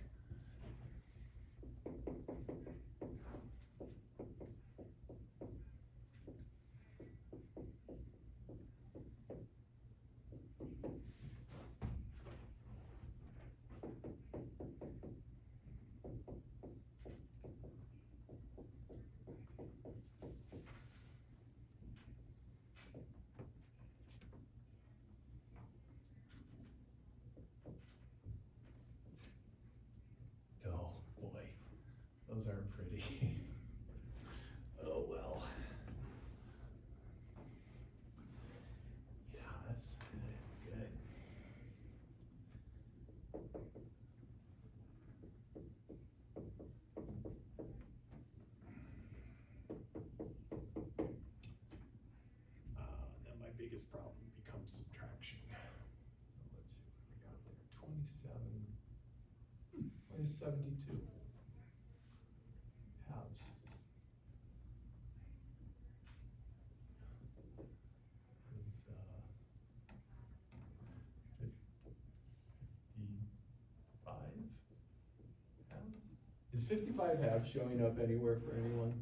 minus 72 halves. Is 55 halves? Is 55 halves showing up anywhere for anyone?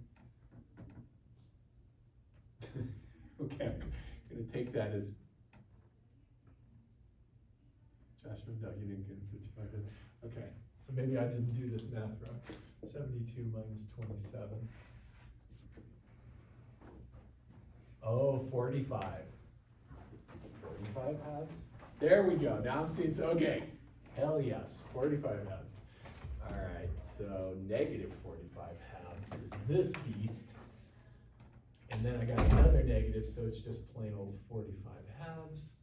Okay, I'm gonna take that as Joshua, no, you didn't get 55. Okay, so maybe I didn't do this math wrong. 72 minus 27. Oh, 45. 45 halves? There we go. Now I'm seeing, so, okay. Hell yes, 45 halves. All right, so negative 45 halves is this beast. And then I got another negative, so it's just plain old 45 halves.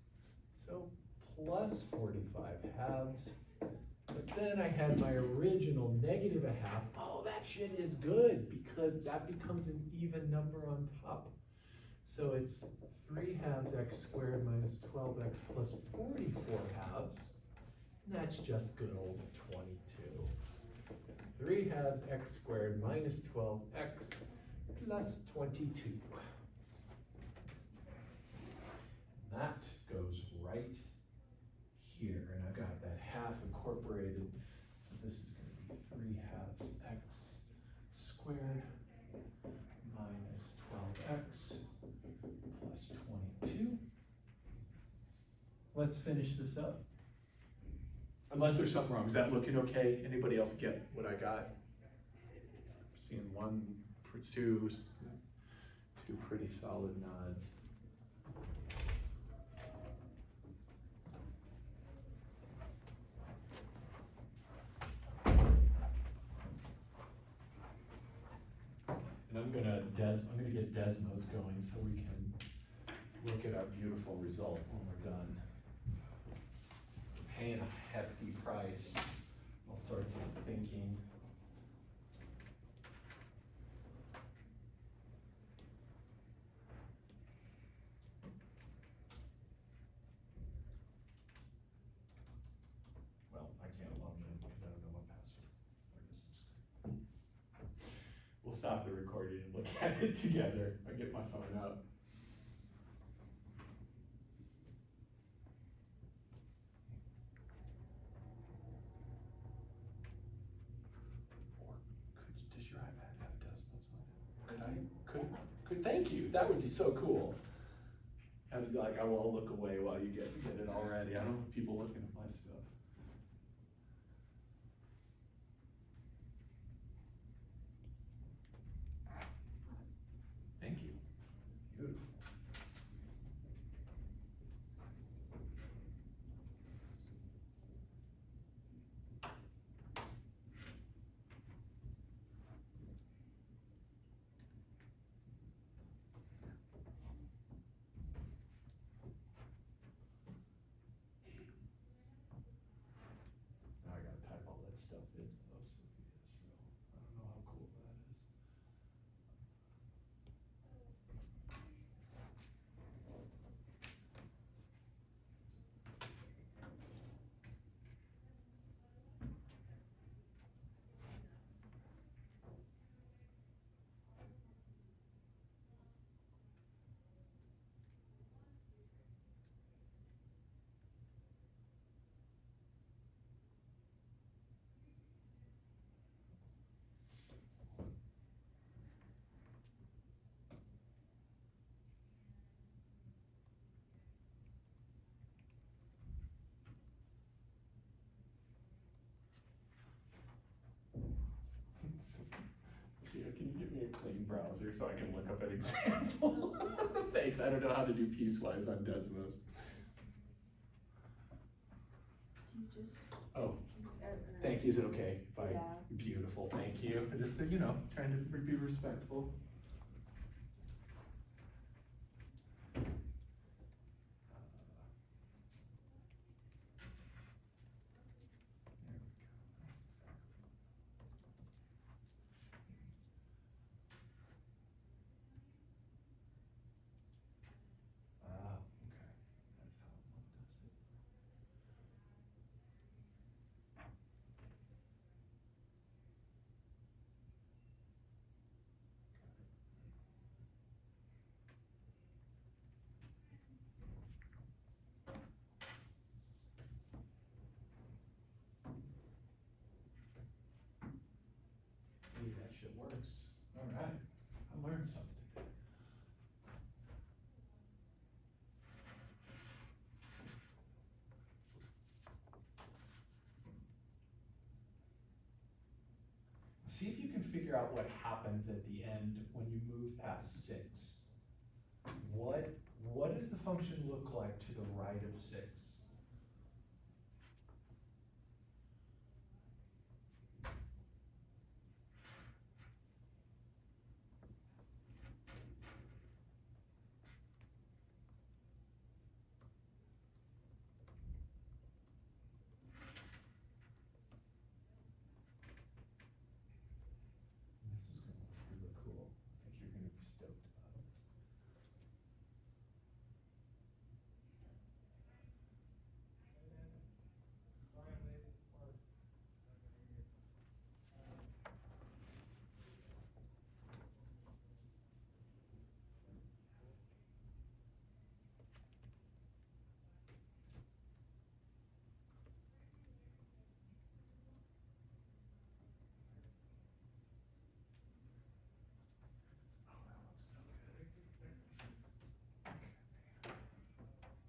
So plus 45 halves. But then I had my original negative a half. Oh, that shit is good because that becomes an even number on top. So it's 3 halves x squared minus 12x plus 44 halves. And that's just good old 22. So 3 halves x squared minus 12x plus 22. That goes right here, and I've got that half incorporated. So this is going to be 3 halves x squared minus 12x plus 22. Let's finish this up. Unless there's something wrong. Is that looking okay? Anybody else get what I got? I'm seeing two pretty solid nods. And I'm gonna get Desmos going so we can look at our beautiful result when we're done. We're paying a hefty price, all sorts of thinking. Well, I can't log in because I don't know my password. We'll stop the recording and look at it together. I get my phone out. Or does your iPad have Desmos on it? Could thank you. That would be so cool. I was like, I will look away while you get it already. I don't want people looking at my stuff. Thank you. Beautiful. Now I gotta type all that stuff in. Oh, Sophia, so I don't know how cool that is. Sophia, can you give me a clean browser so I can look up an example? Thanks, I don't know how to do piecewise on Desmos. You just. Oh, thank you, is it okay if I, Yeah. beautiful, thank you. I just, trying to be respectful. Okay, that's how one does it. Hopefully that shit works. All right, I learned something. See if you can figure out what happens at the end when you move past 6. What does the function look like to the right of 6? This is gonna look really cool. I think you're gonna be stoked about this. Oh, that looks so good.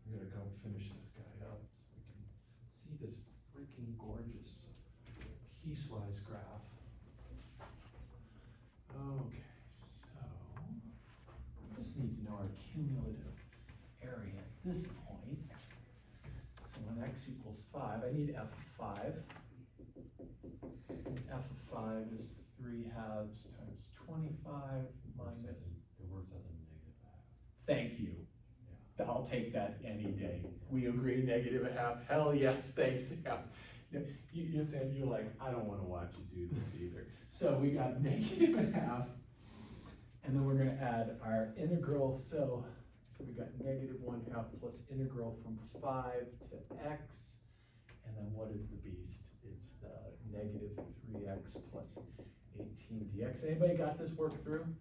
I'm gonna go finish this guy up so we can see this freaking gorgeous piecewise graph. Okay, so we just need to know our cumulative area at this point. So when x equals 5, I need f of 5. And f of 5 is 3 halves times 25 minus. It works as a negative half. Thank you. Yeah. I'll take that any day. We agree -1/2. Hell yes, thanks, Sam. You're saying, you're like, I don't wanna watch you do this either. So we got -1/2, and then we're gonna add our integral, so we got -1/2 plus integral from 5 to x, and then what is the beast? It's the -3x plus 18 dx. Anybody got this worked through?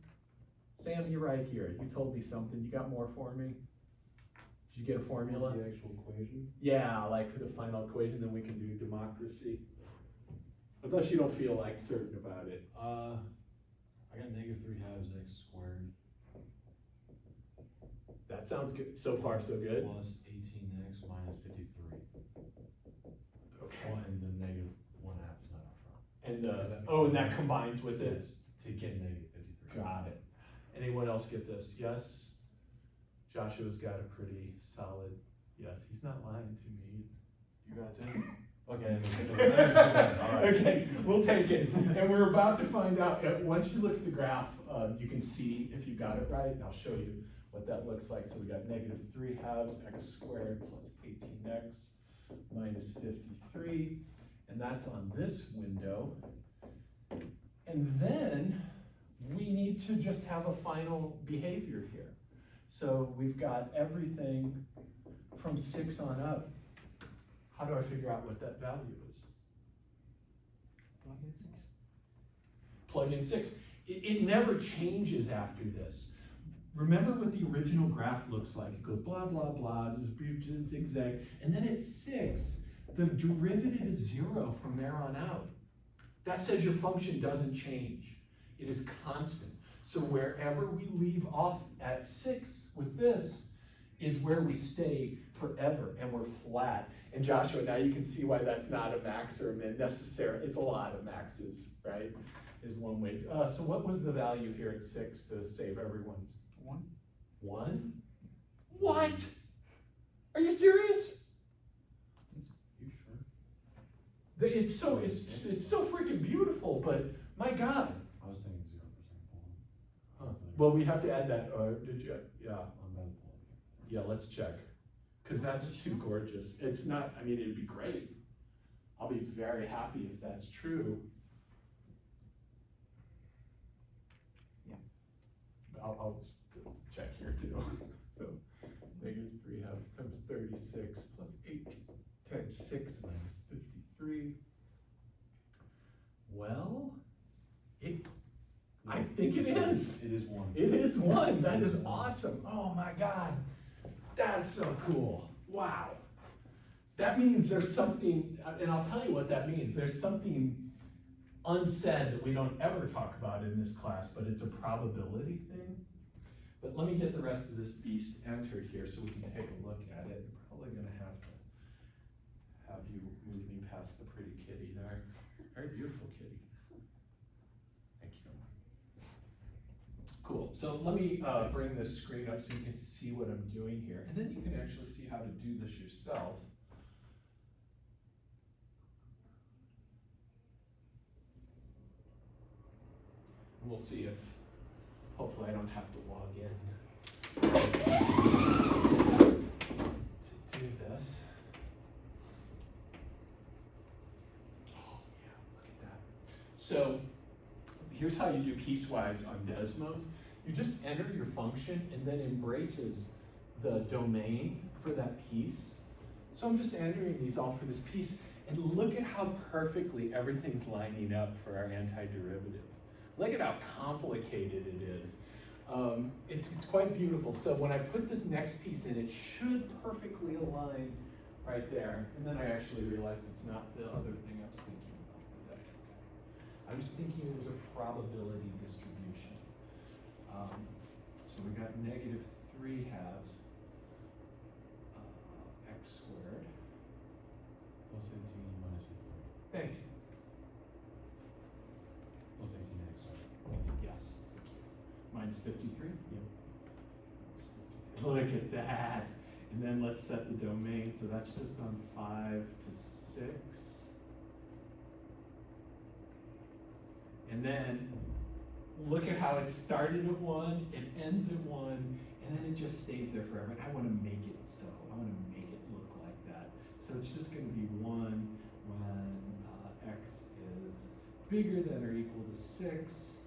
Sam, you're right here. You told me something. You got more for me? Did you get a formula? The actual equation? Yeah, like the final equation, then we can do democracy. Unless you don't feel like certain about it. I got -3/2 x squared That sounds good. So far, so good. plus 18x minus 53. Okay. Oh, and the -1/2 is not up front. And, Does that make oh, and sense? that combines with it? Yes, to get -53. Got it. Anyone else get this? Yes? Joshua's got a pretty solid, yes, he's not lying to me. You got a 10? Okay. All right. Okay, we'll take it. And we're about to find out, once you look at the graph, you can see if you got it right, and I'll show you what that looks like. So we got -3/2 x squared plus 18x minus 53, and that's on this window. And then we need to just have a final behavior here. So we've got everything from 6 on up. How do I figure out what that value is? Plug in 6. Plug in 6. It never changes after this. Remember what the original graph looks like. It goes blah, blah, blah, there's zigzag, and then at 6, the derivative is 0 from there on out. That says your function doesn't change. It is constant. So wherever we leave off at 6 with this is where we stay forever, and we're flat. And Joshua, now you can see why that's not a max or a min necessarily. It's a lot of maxes, right? Is one way. So what was the value here at 6 to save everyone's? 1. 1? What? Are you serious? You sure? It's so freaking beautiful, but my God. I was thinking 0% pull. Huh. Well, we have to add that, did you? Yeah. I'm gonna pull it. Yeah, let's check. Cause that's too gorgeous. It's not, I mean, it'd be great. I'll be very happy if that's true. Yeah. I'll check here too. So -3/2 times 36 plus 18 times 6 minus 53. Well, I think it is. It is 1. It is 1. That is awesome. Oh my God. That's so cool. Wow. That means there's something, and I'll tell you what that means. There's something unsaid that we don't ever talk about in this class, but it's a probability thing. But let me get the rest of this beast entered here so we can take a look at it. I'm probably gonna have you move me past the pretty kitty there. Very beautiful kitty. Thank you. Cool, so let me bring this screen up so you can see what I'm doing here. And then you can actually see how to do this yourself. And we'll see if, hopefully I don't have to log in to do this. Oh yeah, look at that. So here's how you do piecewise on Desmos. You just enter your function and then embraces the domain for that piece. So I'm just entering these all for this piece, and look at how perfectly everything's lining up for our antiderivative. Look at how complicated it is. It's quite beautiful. So when I put this next piece in, it should perfectly align right there. And then I actually realized it's not the other thing I was thinking about, but that's okay. I was thinking it was a probability distribution. So we got -3 halves x squared. Plus 18 minus 3. Thank you. Plus 18x, sorry. Yes, thank you. Mine's 53? Yep. Look at that. And then let's set the domain, so that's just on 5 to 6. And then look at how it started at 1, it ends at 1, and then it just stays there forever. And I want to make it so. I want to make it look like that. So it's just going to be 1 when x is bigger than or equal to 6.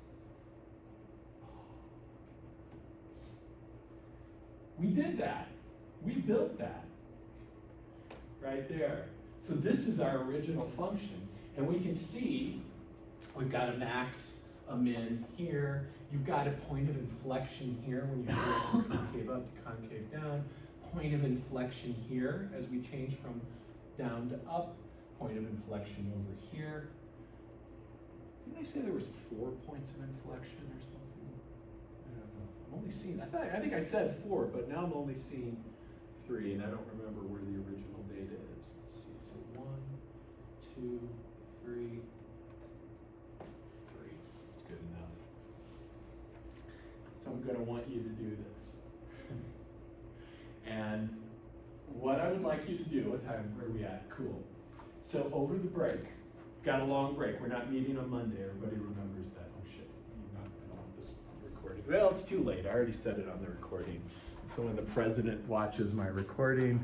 We did that. We built that right there. So this is our original function. And we can see we've got a max, a min here. You've got a point of inflection here when you go from concave up to concave down. Point of inflection here as we change from down to up. Point of inflection over here. Didn't I say there was 4 points of inflection or something? I don't know. I'm only seeing, I think I said 4, but now I'm only seeing 3, and I don't remember where the original data is. Let's see. So 1, 2, 3, 3. It's good enough. So I'm going to want you to do this. And what I would like you to do, what time, where are we at? Cool. So over the break, got a long break. We're not meeting on Monday. Everybody remembers that. Oh shit, I don't want this recorded. Well, it's too late. I already said it on the recording. So when the president watches my recording,